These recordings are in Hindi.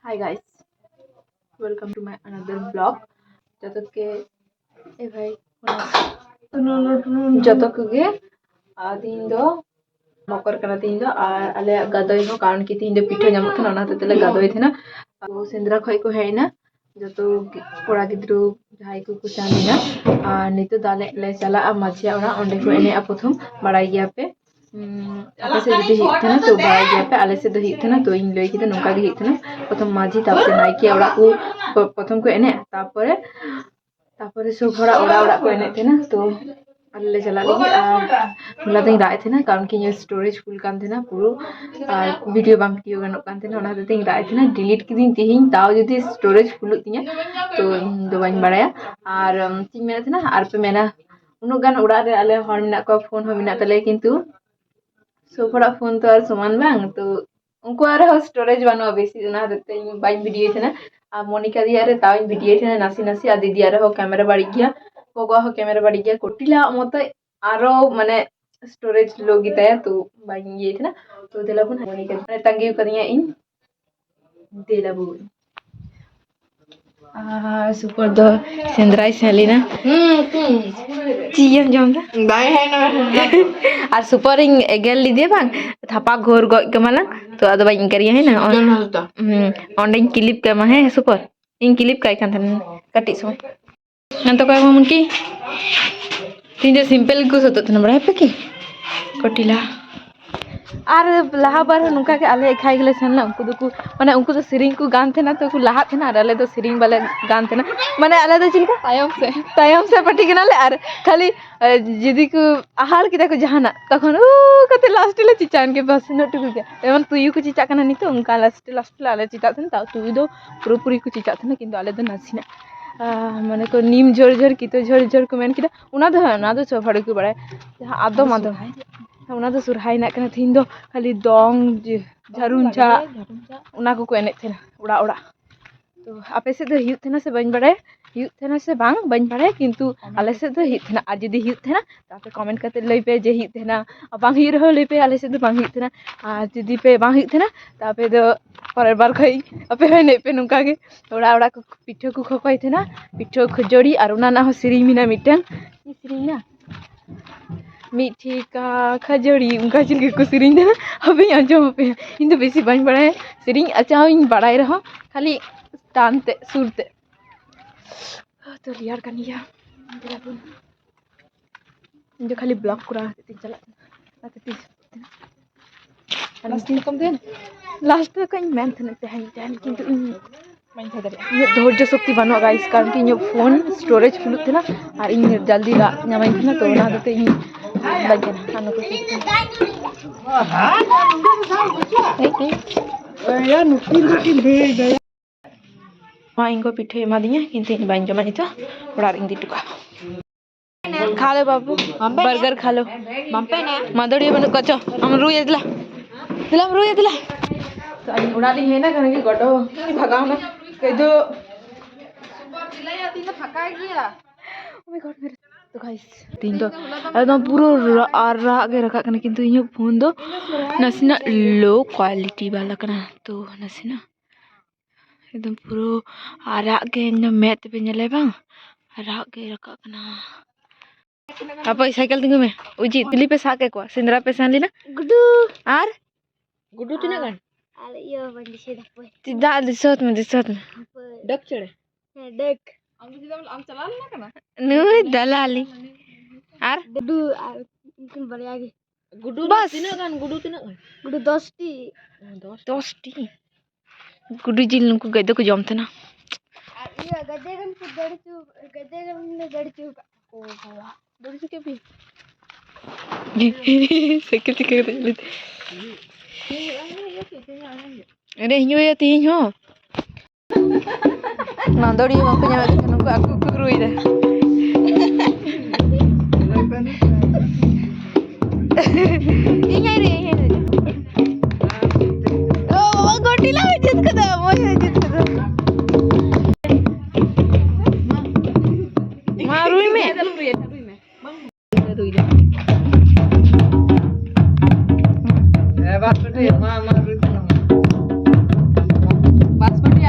Hi guys, welcome to my another vlog. जब तक के ए भाई जब तक के तीन दो मकर कना तीन दो और अले गदोई हो कारण की तीन दो पिठो जामत थना ना तेले गदोई थे ना वो सेंद्रा खई को है ना जो तो कोड़ा गिद्रो जहाई को कुचानी ना नितो दाले ले चला माझिया ओना ओंडे को एने प्रथम बड़ाई गया पे apa sih jadi hikna tuh bahagia pe ala sih jadi hikna tuh ini loh kita nungka di hikna प्रथम माझी तापरे नाइके ओड़ा को प्रथम को एने तापरे सब हरा ओड़ा को एने थे ना तो अल्ले चला लगी मुला तई राय थे ना कारण कि ये स्टोरेज फुल कान थे ना पूरो वीडियो बांग वीडियो गनोक कान थे ना ओना तई राय थे ना डिलीट किदिन तिहिन ताव जदि स्टोरेज फुल तिया तो दो बाइन बड़ाया और चिंग मेना थे ना आर पे मेना उनो गान ओड़ा रे आले हर मिना को फोन हो मिना तले किंतु सोफरा फोन तो समान बांग तो उनको स्टोरेज बनवा बेसी ना रहते बाइन वीडियो थे ना मोनिका दिया रे ताइन वीडियो थे ना नासी नासी आ दीदी आरे हो कैमरा बाड़ी गया गोगा हो कैमरा बाड़ी गया कोटिला मत आरो माने स्टोरेज लोगी तय तो बाइन ये थे ना तो देला बुन मोनिका माने तंगी करिया इन देला बुन सुपर दो सेंद्राई सेलिना चियन जम दाई है ना और सुपर इंग एगेल ली दे बांग थापा घोर गो कमाला तो अद बाइन करिया है ना ऑनलाइन क्लिप के मा है सुपर इन क्लिप काय कान थन कटी सो नंतो काय मन की तीन सिंपल को सतो थन बड़ा पे की कटिला और लहा बार नुका के आले खाई गले सन ना उनको तो माने उनको तो सिरिंग को गान थे ना तो को लहा थे ना आले तो सिरिंग वाले गान थे ना माने आले तो चिलका तायम से पटी गनाले और खाली जिदी को आहार किदा को जहाना तखन ओ कते लास्ट ले चिचान के बस नटुक के एमन तुयु को चिचा कना नितो उनका लास्ट आले चिचा थन ता तुयु दो पूरी को चिचा थन किंतु आले तो नासिना माने को नीम झोर झोर की तो झोर झोर को मेन किदा उना दो चफाड़ को बड़ा जहां आदो मादो उना दो सुरहाई ना कना थिन दो खाली दोंग झरुंचा उना को एने थे उड़ा उड़ा तो आपे से दो हिउ थेना से बन बड़े हिउ थेना से बांग बन बड़े किंतु आले से दो हिउ थेना आज जदी हिउ थेना तापे कमेंट करते लई पे जे हिउ थेना बांग हिउ रहो लई पे आले से दो बांग हिउ थेना आज जदी पे बांग हिउ थेना तापे दो पर बार खई आपे है ने पे नुका के उड़ा उड़ा को पिठो को खखई थेना पिठो खजड़ी और उना ना हो सिरी मिना मिटन ई सिरी ना मीठी का खजड़ी उनका चिल को सिरिंग देना अबे आजम पे इन तो बेसी बन बड़ा है सिरिंग अच्छा इन बड़ाई रहो खाली तानते सुरते तो लियार कनिया जो खाली ब्लॉक करा तीन चला आते तीन कम देन लास्ट तक इन मैन थने पे हैं किंतु इन धैर्य शक्ति बनो गाइस कारण कि इन फोन स्टोरेज फुल थे ना और इन जल्दी नामाइन थे ना तो ना देते इन बजना आनो को या नुकी भेज गया मा इनको पिठे एमा दिया किंतु इन बाइन जमा नितो बड़ा रिंग दी टुका खा ले बाबू बर्गर खा लो मम्पे ने मदड़ी बन कचो हम रुए दिला रुए दिला तो आई उड़ा दी है ना कने की गडो भगाओ ना कह दो सुपर दिलाई आती ना फका गया ओ माय गॉड मेरे तो गाइस तीन तो एकदम पूरा आरा के रखा कने किंतु इन फोन दो नसीना लो क्वालिटी वाला कना तो नसीना एकदम पूरा आरा के इन मैथ पे नेले बांग आरा के रखा कना apa साइकिल तिंगु में उजी दिल्ली पे साके को सिंदरा पे सान लेना गुडू आर गुडू तिना kan ale yo bandi se dapoy tidak disot में डक चढ़े डक हम tidak am चला ना kana nu dalali आर गुडू mungkin balik lagi गुडू तिना kan गुडू तिना kan गुडू 10 टी गुडू जिल नुको गदे को जम थे ना iya गदे kan ने गड़ी चू ओ बाबा गड़ी चू के भी साइकिल के अरे हियो या तीन हो नांदोड़ी मको ᱧᱟᱢ ᱮᱫ ᱱᱩᱠᱩ ᱟᱠᱩ ᱠᱚ ᱨᱩᱭᱫᱟ ᱤᱧ ᱟᱭ ᱨᱮ ᱳ ᱜᱚᱴᱤᱞᱟ ᱡᱤᱛ ᱠᱟᱫᱟ ᱢᱚᱭ ᱡᱤᱛ ᱠᱟᱫᱟ ᱢᱟ ᱨᱩᱭ ᱢᱮ रुई बात पटे मा रुई बात पटे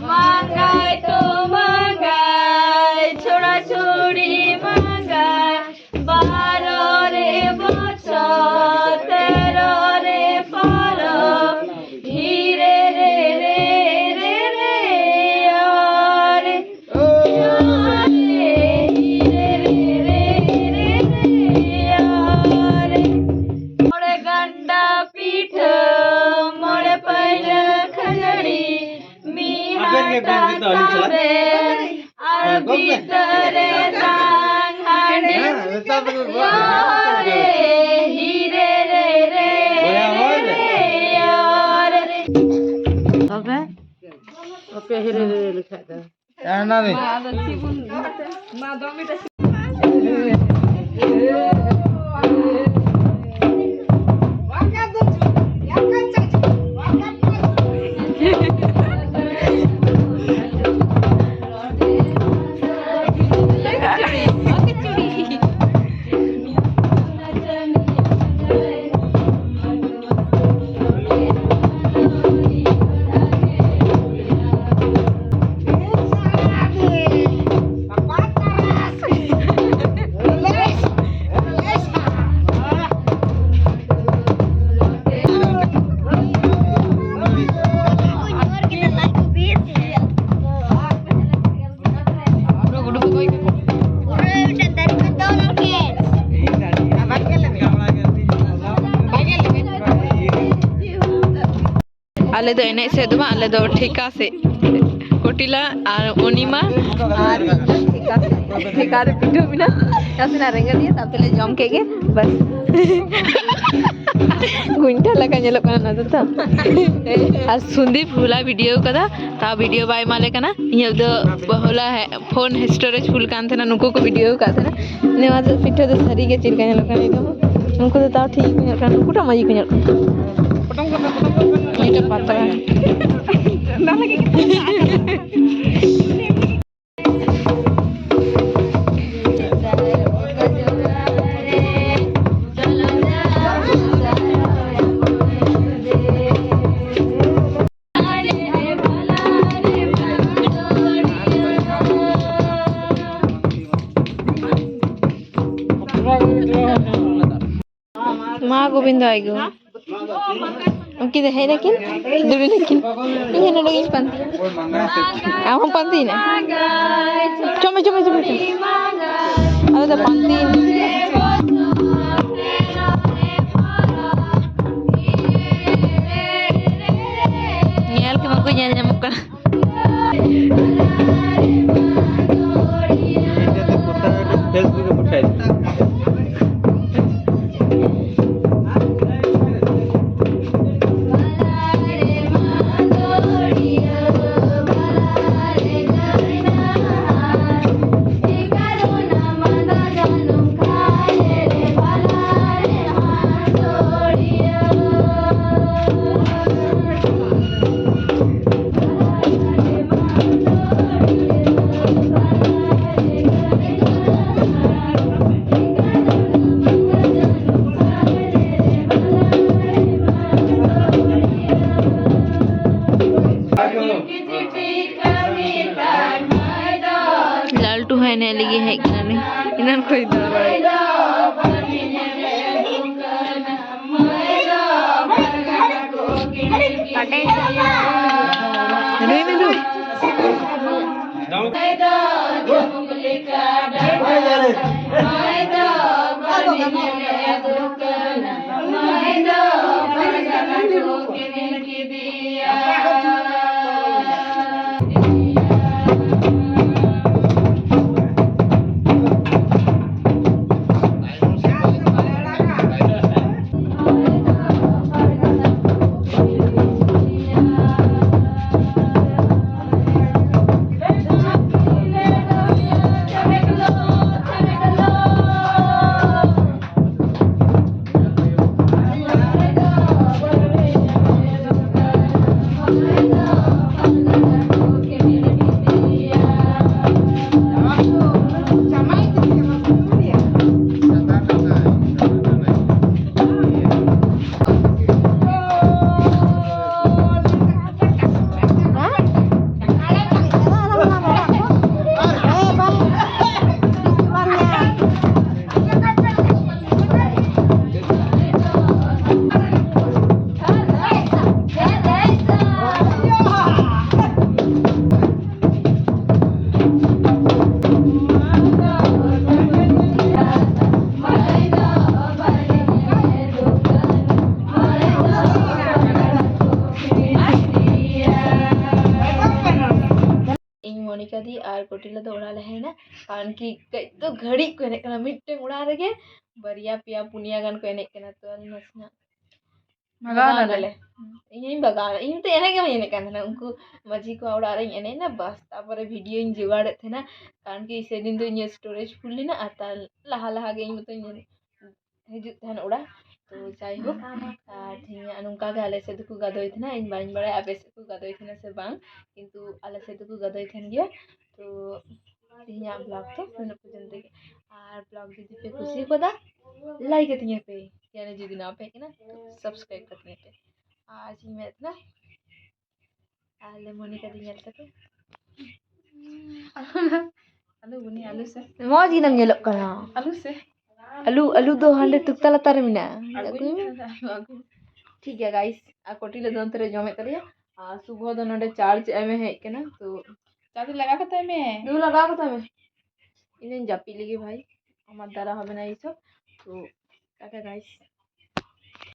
Manggai to manggai, chora chori manggai, baro re bochor, tero re paro, hire re re re re yare, hire re re re re yare. More ganda pitha, more paila khajari. আর ভিতরে সাংহাড়ে হিরে রে রে তবে ওকে হিরে রে লেখা দাও না রে না দমিটা आले दो एने से दुमा आले दो ठेका से कोटिला और ओनिमा और ठेका रे पिठो बिना कैसे ना रेंगे दिए तब पहले जम के बस गुंटा लगा नेलो कना ना तो आज सुंदी फुला वीडियो कदा ता वीडियो बाय माले कना ये दो बहुला है फोन स्टोरेज फुल कान थे ना नुको को वीडियो का थे ना ने आज पिठो तो सरी के चिल कना लगा नेलो नुको तो ता ठीक ने कना नुको टा मजी को नेलो ये तो पता है ना लगे माँ गोविंद आएगो उनकी तो है लेकिन दूरी लेकिन ये ना लोग इन पंती हम पंती ना चमे चमे चमे अब तो पंती नियाल के मको नियाल जमुक कर फेसबुक पे उठाई लालटू है ने लगी है किनारे इन्हन कोई मोनिका दी और कोटिला दो ओड़ा ले हेना कारण कि कई तो घड़ी को एने कना मिट्टे ओड़ा रेगे बरिया पिया पुनिया गान को एने कना तो नसना भगा ले इन भगा इन तो एने के एने कना उनको मजी को ओड़ा रे एने ना बस तापर वीडियो इन जुगाड़ थे ना कारण कि से दिन तो इन स्टोरेज फुल लेना आता लहा लहा गे इन तो इन हिजुत थन ओड़ा तो जाई हो थिया नुका गे आले से दुकु गदोय थना इन बाइन बड़े आपे से को गदोय थना से बांग किंतु आले से दुकु गदोय थन गया तो थिया ब्लॉग तो सुन पर्यंत के और ब्लॉग जुदी पे खुशी को दा लाइक कतिए पे यानी जुदी ना पे ना तो सब्सक्राइब कतिए पे आज ही मैं इतना आले मोनिका दी नेल पे आलू बुनी आलू से मौज गिनम ñelok kana आलू से आलू दो हांडे तुक्ता लातार मिना आगू ठीक है गाइस आ कोटिले दोन तरे जमे तरिया आ सुबह दो नडे चार्ज एमे है केना तो चादर लगा के में दू लगा को तमे इने जापी लेगे भाई আমার দ্বারা হবে না এইসব তো টাটা গাইস